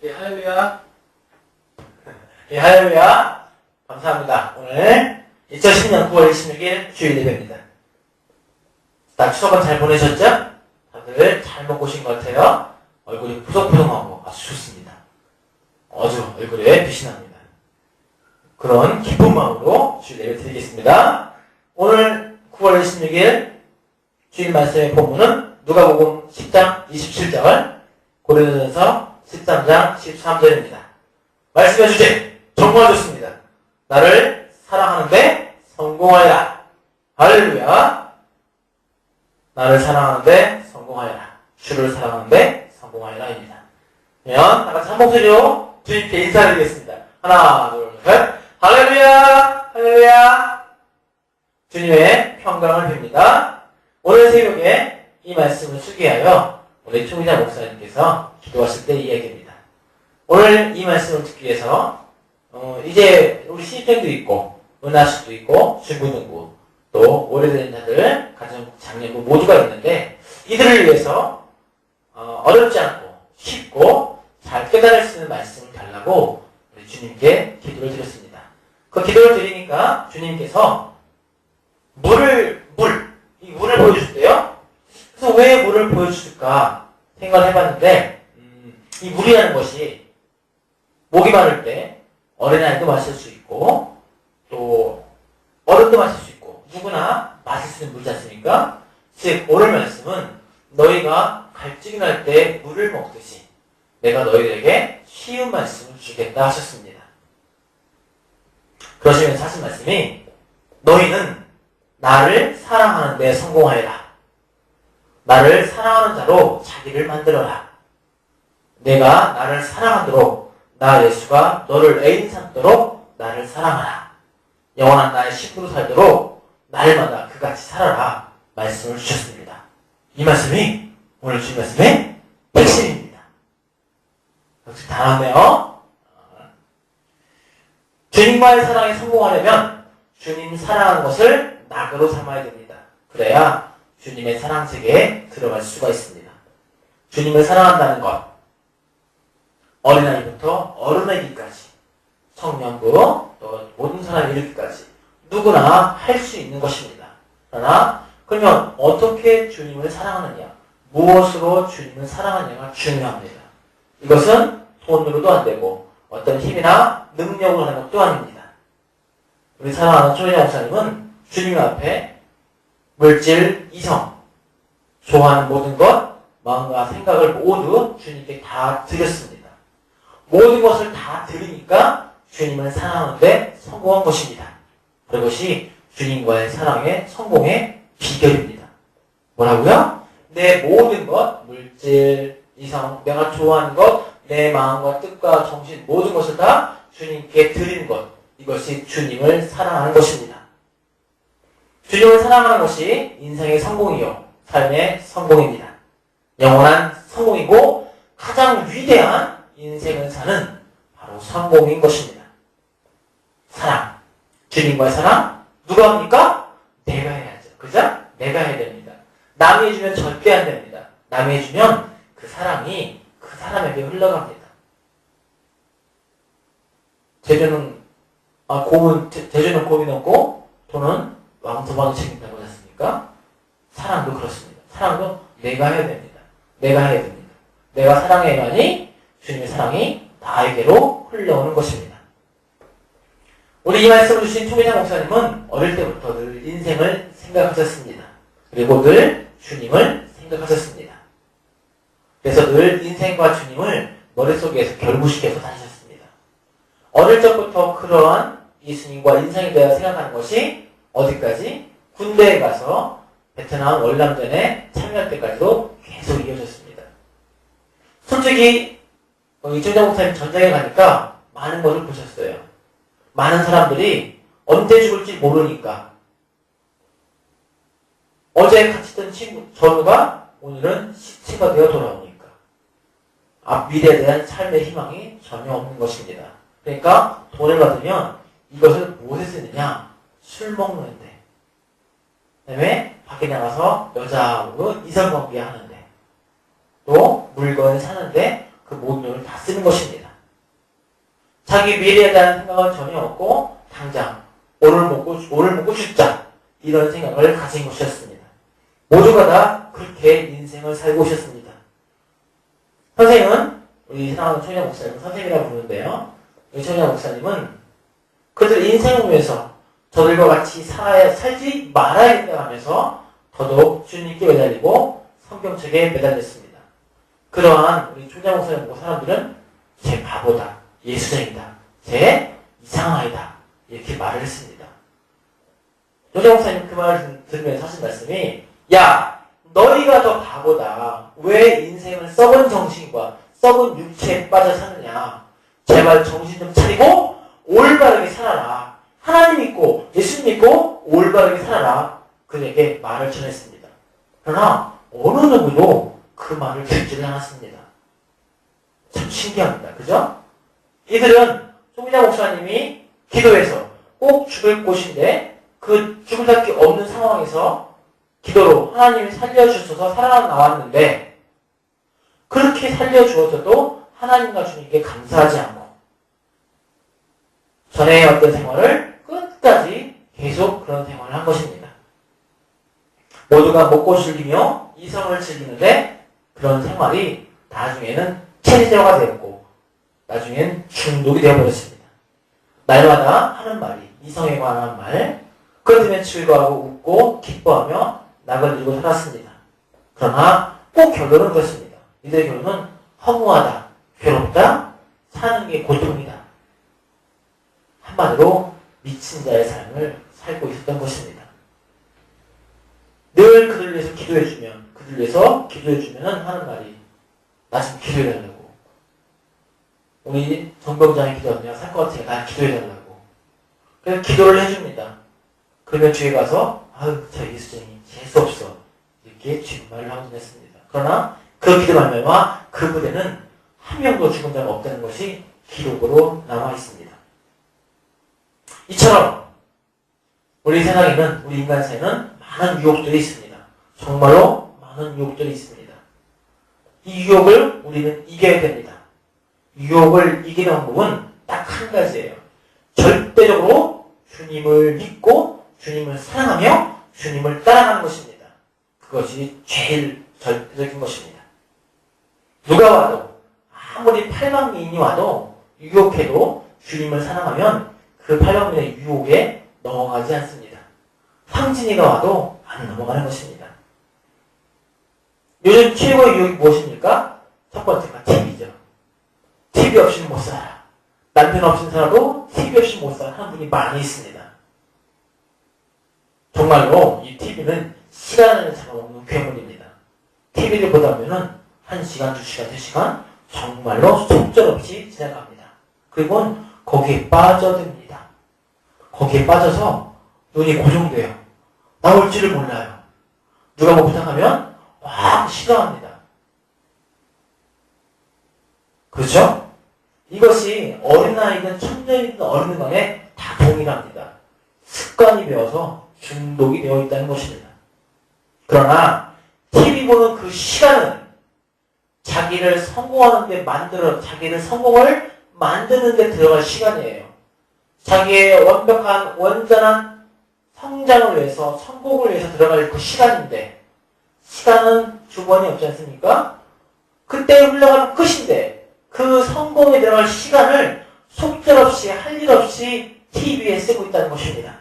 예, 할렐루야. 예, 할렐루야. 감사합니다. 오늘 2010년 9월 26일 주일 예배입니다. 딱 추석은 잘 보내셨죠? 다들 잘 먹고 오신 것 같아요. 얼굴이 푸석푸석하고 아주 좋습니다. 아주 얼굴에 빛이 납니다. 그런 기쁜 마음으로 주일 예배 드리겠습니다. 오늘 9월 26일 주일 말씀의 본문은 누가복음 10장 27절, 고린도전서 13장 13절입니다. 말씀의 주제, 정말 좋습니다. 나를 사랑하는데 성공하여라. 할렐루야. 나를 사랑하는데 성공하여라. 주를 사랑하는데 성공하여라입니다. 그러면 다 같이 한 목소리로 주님께 인사드리겠습니다. 하나, 둘, 셋. 할렐루야. 할렐루야. 주님의 평강을 빕니다. 오늘 새벽에 이 말씀을 소개하여 우리 총희자 목사님께서 기도하실 때 이야기입니다. 오늘 이 말씀을 듣기 위해서 이제 우리 신입생도 있고 은하수도 있고 중고등부 또 오래된 자들 가정 장년부 모두가 있는데 이들을 위해서 어렵지 않고 쉽고 잘 깨달을 수 있는 말씀을 달라고 우리 주님께 기도를 드렸습니다. 그 기도를 드리니까 주님께서 이 물을 보여주셨대요. 그래서 왜 물을 보여주실까 생각을 해봤는데 이 물이라는 것이 목이 마를 때 어린아이도 마실 수 있고 또 어른도 마실 수 있고 누구나 마실 수 있는 물이지 않습니까? 즉 오늘 말씀은 너희가 갈증이 날 때 물을 먹듯이 내가 너희에게 쉬운 말씀을 주겠다 하셨습니다. 그러시면서 하신 말씀이 너희는 나를 사랑하는 데 성공하여라. 나를 사랑하는 자로 자기를 만들어라. 내가 나를 사랑하도록 나 예수가 너를 애인 삼도록 나를 사랑하라. 영원한 나의 신부로 살도록 날마다 그같이 살아라. 말씀을 주셨습니다. 이 말씀이 오늘 주신 말씀의 핵심입니다. 역시 다 나왔네요. 주님과의 사랑에 성공하려면 주님 사랑하는 것을 낙으로 삼아야 됩니다. 그래야 주님의 사랑 세계에 들어갈 수가 있습니다. 주님을 사랑한다는 것, 어린아이부터 어른에게까지, 청년부, 또 모든 사람이 이르기까지 누구나 할 수 있는 것입니다. 그러나 그러면 어떻게 주님을 사랑하느냐, 무엇으로 주님을 사랑하느냐가 중요합니다. 이것은 돈으로도 안 되고 어떤 힘이나 능력으로 하는 것도 아닙니다. 우리 사랑하는 총희자 목사님은 주님 앞에 물질, 이성, 좋아하는 모든 것, 마음과 생각을 모두 주님께 다 드렸습니다. 모든 것을 다 드리니까 주님을 사랑하는데 성공한 것입니다. 그것이 주님과의 사랑의 성공의 비결입니다. 뭐라고요? 내 모든 것, 물질, 이성, 내가 좋아하는 것, 내 마음과 뜻과 정신 모든 것을 다 주님께 드리는 것, 이것이 주님을 사랑하는 것입니다. 주님을 사랑하는 것이 인생의 성공이요 삶의 성공입니다. 영원한 성공이고 가장 위대한 인생을 사는 바로 성공인 것입니다. 사랑, 주님과의 사랑 누가 합니까? 내가 해야죠. 그죠? 내가 해야 됩니다. 남이 해주면 절대 안 됩니다. 남이 해주면 그 사랑이 그 사람에게 흘러갑니다. 제주는 곰이 넘고 돈은 왕소방이 책임다고 하지 않습니까? 사랑도 그렇습니다. 사랑도 내가 해야 됩니다. 내가 해야 됩니다. 내가 사랑해야만이 주님의 사랑이 나에게로 흘러오는 것입니다. 우리 이 말씀을 주신 총희자 목사님은 어릴 때부터 늘 인생을 생각하셨습니다. 그리고 늘 주님을 생각하셨습니다. 그래서 늘 인생과 주님을 머릿속에서 결부시켜서 다니셨습니다. 어릴 적부터 그러한 예수님과 인생에 대해 생각하는 것이 어디까지? 군대에 가서 베트남 월남전에 참여할 때까지도 계속 이어졌습니다. 솔직히 이청자 목사님 전장에 가니까 많은 것을 보셨어요. 많은 사람들이 언제 죽을지 모르니까 어제 같이 있던 친구 전우가 오늘은 시체가 되어 돌아오니까 미래에 대한 삶의 희망이 전혀 없는 것입니다. 그러니까 돈을 받으면 이것을 무엇에 쓰느냐? 술 먹는데, 그 다음에 밖에 나가서 여자하고 이성관계 하는데, 또 물건을 사는데 그 모든 돈을 다 쓰는 것입니다. 자기 미래에 대한 생각은 전혀 없고 당장 오늘 먹고 죽자 이런 생각을 가진 것이었습니다. 모두가 다 그렇게 인생을 살고 오셨습니다. 선생님은 우리 사랑하는 청년 목사님 선생님이라고 부르는데요. 우리 청년 목사님은 그들 인생을 위해서 저들과 같이 살지 말아야겠다 하면서 더더욱 주님께 매달리고 성경책에 매달렸습니다. 그러한 우리 청년 목사님 보고 사람들은 쟤 바보다, 예수쟁이다, 쟤 이상하이다 이렇게 말을 했습니다. 청년 목사님 그 말을 들으면서 하신 말씀이 야 너희가 더 바보다. 왜 인생을 썩은 정신과 썩은 육체에 빠져 사느냐. 제발 정신 좀 차리고 올바르게 살아라. 하나님 믿고 예수 믿고 올바르게 살아라. 그에게 말을 전했습니다. 그러나 어느 누구도 그 말을 듣지를 않았습니다. 참 신기합니다. 그죠? 이들은 송민아 목사님이 기도해서 꼭 죽을 곳인데 그 죽을 수밖에 없는 상황에서 기도로 하나님이 살려주셔서 살아나왔는데 그렇게 살려주어서도 하나님과 주님께 감사하지 않고 전에 어떤 생활을 끝까지 계속 그런 생활을 한 것입니다. 모두가 먹고 즐기며 이성을 즐기는데 그런 생활이 나중에는 체질화가 되었고 나중엔 중독이 되어버렸습니다. 날마다 하는 말이 이성에 관한 말, 그것 때문에 즐거워하고 웃고 기뻐하며 낙을 이루고 살았습니다. 그러나 꼭 결론은 그렇습니다. 이들의 결론은 허무하다, 괴롭다, 사는 게 고통이다. 한마디로 미친 자의 삶을 살고 있었던 것입니다. 늘 그들 위해서 기도해주면, 그들 위해서 기도해주면 하는 말이 나 좀 기도해달라고. 우리 정병장이 기도하면 살 것 같으니까 나 기도해달라고. 그래서 기도를 해줍니다. 그러면 주에 가서 아유 저 예수쟁이 재수없어 이렇게 뒷말을 하고 지냈습니다. 그러나 그 기도 말미암아 그 무대는 한 명도 죽은 자가 없다는 것이 기록으로 남아 있습니다. 이처럼 우리 세상에는 우리 인간 사회는 많은 유혹들이 있습니다. 정말로 많은 유혹들이 있습니다. 이 유혹을 우리는 이겨야 됩니다. 유혹을 이기는 방법은 딱 한 가지예요. 절대적으로 주님을 믿고 주님을 사랑하며 주님을 따라가는 것입니다. 그것이 제일 절대적인 것입니다. 누가 와도 아무리 팔방미인이 와도 유혹해도 주님을 사랑하면 그 팔방미인의 유혹에 넘어가지 않습니다. 황진이가 와도 안 넘어가는 것입니다. 요즘 최고의 유혹이 무엇입니까? 첫 번째가 TV죠. TV 없이는 못 살아. 남편 없이는 살아도 TV 없이 못 살아 하는 분이 많이 있습니다. 정말로 이 TV는 시간을 잡아먹는 괴물입니다. TV를 보다 보면 1시간, 2시간, 3시간 정말로 속절없이 지나갑니다. 그리고 거기에 빠져듭니다. 거기에 빠져서 눈이 고정돼요. 나올 줄을 몰라요. 누가 뭐 부탁하면 막 싫어합니다. 그렇죠? 이것이 어린아이든 천년이든 어른들 간에 다 동일합니다. 습관이 되어서 중독이 되어 있다는 것입니다. 그러나 TV 보는 그 시간은 자기를 성공을 만드는 데 들어갈 시간이에요. 자기의 완벽한 온전한 성장을 위해서 성공을 위해서 들어갈 그 시간인데 시간은 두 번이 없지 않습니까? 그때 흘러가면 끝인데 그 성공에 들어갈 시간을 속절없이 할 일 없이 TV에 쓰고 있다는 것입니다.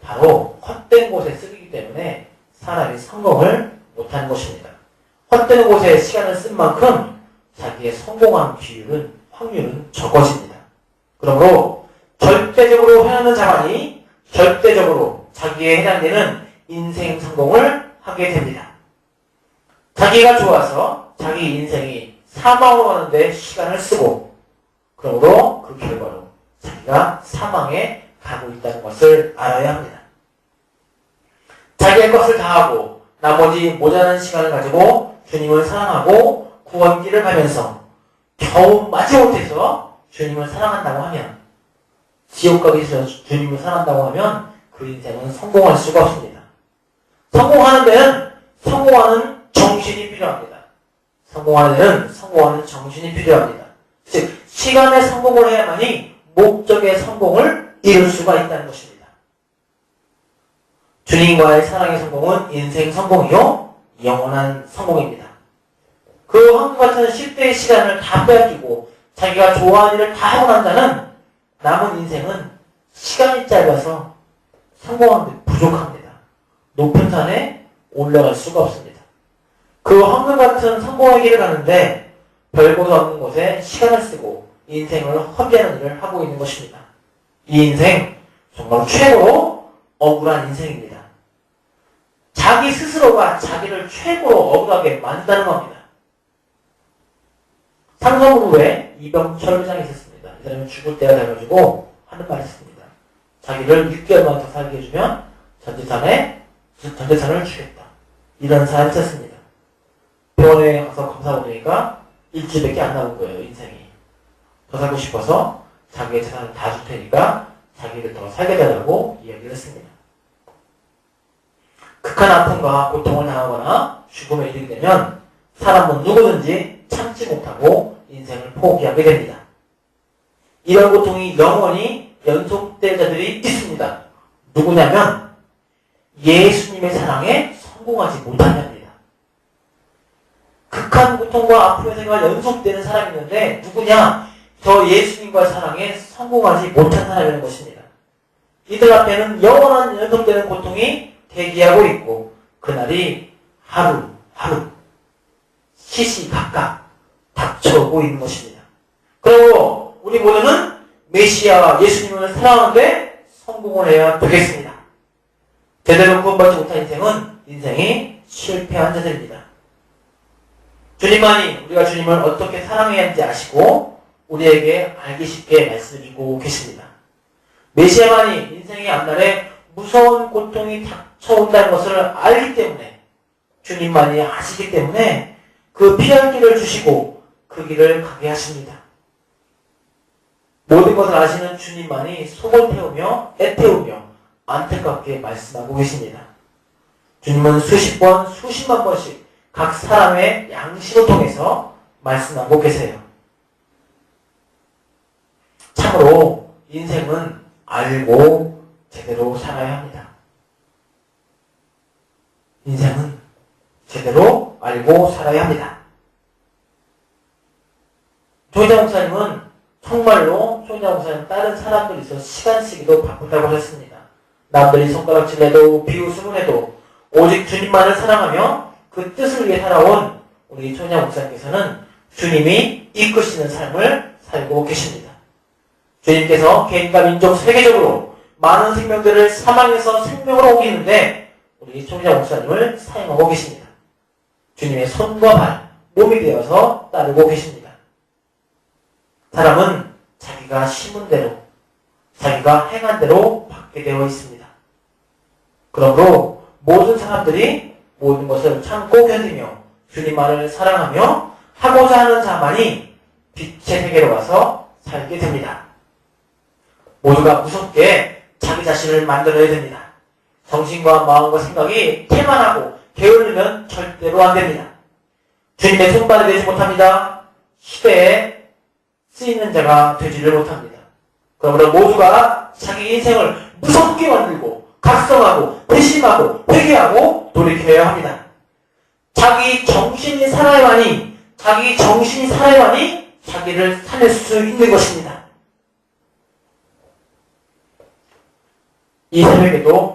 바로 헛된 곳에 쓰기 때문에 사람이 성공을 못하는 것입니다. 헛된 곳에 시간을 쓴 만큼 자기의 성공한 확률은 적어집니다. 그러므로 절대적으로 해하는 자만이 절대적으로 자기에 해당되는 인생 성공을 하게 됩니다. 자기가 좋아서 자기 인생이 사망으로 가는데 시간을 쓰고 그러므로 그 결과로 자기가 사망에 가고 있다는 것을 알아야 합니다. 자기의 것을 다하고 나머지 모자란 시간을 가지고 주님을 사랑하고 구원길을 가면서 겨우 마지못해서 주님을 사랑한다고 하면 지옥 가기 싫어서 주님을 사랑한다고 하면 그 인생은 성공할 수가 없습니다. 성공하는 데는 성공하는 정신이 필요합니다. 성공하는 데는 성공하는 정신이 필요합니다. 즉, 시간에 성공을 해야만이 목적의 성공을 이룰 수가 있다는 것입니다. 주님과의 사랑의 성공은 인생 성공이요, 영원한 성공입니다. 그 황금 같은 10대의 시간을 다 빼앗기고 자기가 좋아하는 일을 다 하고 난 자는 남은 인생은 시간이 짧아서 성공하는 데 부족합니다. 높은 산에 올라갈 수가 없습니다. 그 황금 같은 성공의 길을 가는데 별곳 없는 곳에 시간을 쓰고 인생을 허비하는 일을 하고 있는 것입니다. 이 인생 정말 최고로 억울한 인생입니다. 자기 스스로가 자기를 최고로 억울하게 만든다는 겁니다. 삼성 후에 이병철 회장이 있었습니다. 이 사람이 죽을 때가 돼가지고 하는 말이 있습니다. 자기를 6개월만 더 살게 해주면 전재산을 주겠다. 이런 사람이 있었습니다. 병원에 가서 검사 보니까 일주일밖에 안 남은 거예요, 인생이. 더 살고 싶어서 자기의 재산을 다 줄 테니까 자기를 더 살게 달라고 이야기를 했습니다. 극한 아픔과 고통을 당하거나 죽음에 이르게 되면 사람은 누구든지 참지 못하고 인생을 포기하게 됩니다. 이런 고통이 영원히 연속될 자들이 있습니다. 누구냐면 예수님의 사랑에 성공하지 못한 자입니다. 극한 고통과 아픔의 생활 연속되는 사람이 있는데 누구냐? 저 예수님과의 사랑에 성공하지 못한 사람이라는 것입니다. 이들 앞에는 영원한 연속되는 고통이 대기하고 있고 그날이 하루 시시각각 닥쳐오고 있는 것입니다. 그리고 우리 모두는 메시아 예수님을 사랑하는데 성공을 해야 되겠습니다. 제대로 구원받지 못한 인생이 실패한 자들입니다. 주님만이 우리가 주님을 어떻게 사랑해야 하는지 아시고 우리에게 알기 쉽게 말씀해주고 계십니다. 메시아만이 인생의 앞날에 무서운 고통이 닥쳐온다는 것을 알기 때문에 주님만이 아시기 때문에 그 피할 길을 주시고 그 길을 가게 하십니다. 모든 것을 아시는 주님만이 속을 태우며 애태우며 안타깝게 말씀하고 계십니다. 주님은 수십 번, 수십만 번씩 각 사람의 양심을 통해서 말씀하고 계세요. 참으로 인생은 알고 제대로 살아야 합니다. 인생은 제대로 알고 살아야 합니다. 조희장 목사님은 정말로 조희장 목사님 다른 사람들이 있어 시간 쓰기도 바쁘다고 하셨습니다. 남들이 손가락질해도 비웃음을 해도 오직 주님만을 사랑하며 그 뜻을 위해 살아온 우리 조희장 목사님께서는 주님이 이끄시는 삶을 살고 계십니다. 주님께서 개인과 민족 세계적으로 많은 생명들을 사망에서 생명으로 옮기는데 우리 조희장 목사님을 사용하고 계십니다. 주님의 손과 발, 몸이 되어서 따르고 계십니다. 사람은 자기가 심은 대로, 자기가 행한 대로 받게 되어 있습니다. 그러므로 모든 사람들이 모든 것을 참고 견디며 주님만을 사랑하며 하고자 하는 자만이 빛의 세계로 가서 살게 됩니다. 모두가 무섭게 자기 자신을 만들어야 됩니다. 정신과 마음과 생각이 태만하고 게으르면 절대로 안 됩니다. 주님의 손발이 되지 못합니다. 시대에 쓰이는 자가 되지를 못합니다. 그러므로 모두가 자기 인생을 무섭게 만들고 각성하고 회심하고 회개하고 돌이켜야 합니다. 자기 정신이 살아야만이 자기를 살릴 수 있는 것입니다. 이 새벽에도